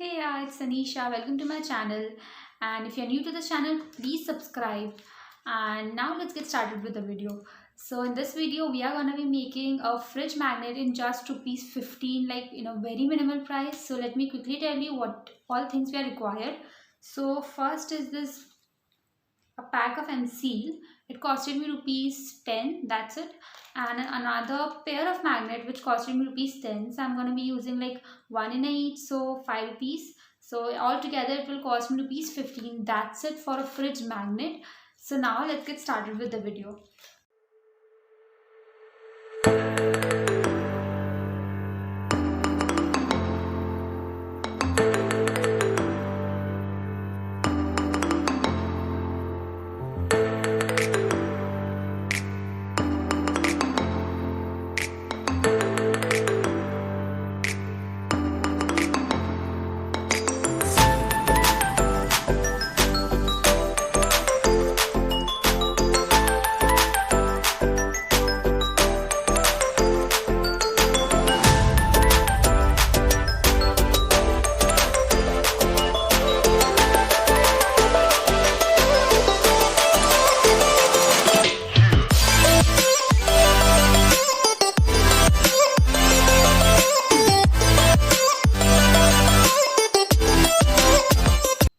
Hey, it's Anisha. Welcome to my channel. And if you're new to this channel, please subscribe. And now let's get started with the video. So in this video, we are gonna be making a fridge magnet in just rupees 15, like very minimal price. So let me quickly tell you what all things we are required. So first is this a pack of seal. It costed me rupees 10. That's it. And another pair of magnet which costed me rupees 10. So I'm going to be using like one in each, so 5 rupees. So altogether it will cost me rupees 15. That's it for a fridge magnet. So now let's get started with the video.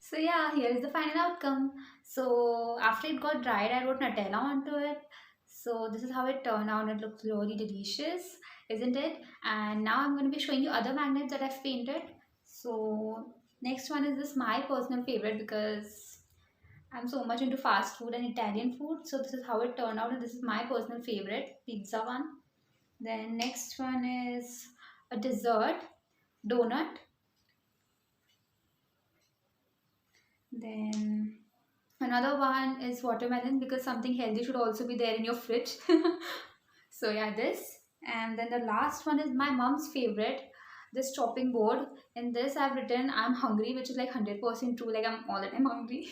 So yeah, here is the final outcome. So after it got dried, I wrote Nutella onto it. So this is how it turned out. It looks really delicious, isn't it? And now I'm going to be showing you other magnets that I've painted. So next one is this my personal favorite because I'm so much into fast food and Italian food. So this is how it turned out, and this is my personal favorite pizza one. Then next one is a dessert donut. Then another one is watermelon because something healthy should also be there in your fridge. So yeah, this. And then the last one is my mom's favorite, this chopping board. In this I've written I'm hungry, which is like 100% true, like I'm all the time hungry.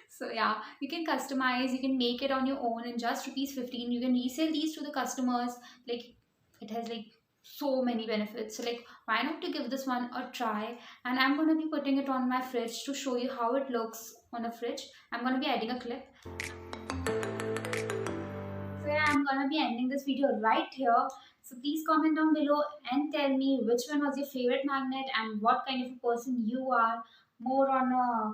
So yeah, you can customize, you can make it on your own in just rupees 15. You can resell these to the customers. Like it has like so many benefits. So like why not to give this one a try? And I'm going to be putting it on my fridge to show you how it looks on a fridge. I'm going to be adding a clip. So yeah, I'm gonna be ending this video right here. So please comment down below and tell me which one was your favorite magnet and what kind of a person you are. More on a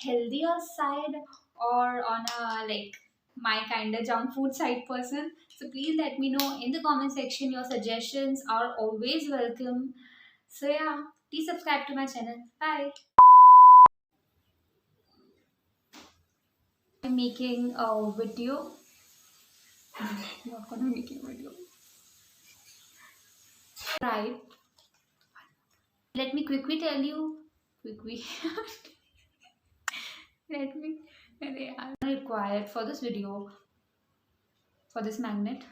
healthier side or on a like my kind of junk food side person. So please let me know in the comment section. Your suggestions are always welcome. So yeah, please subscribe to my channel. Bye. I'm making a video. I'm not gonna make a video. Right. Let me quickly tell you. Quickly. Let me. Required for this video, for this magnet.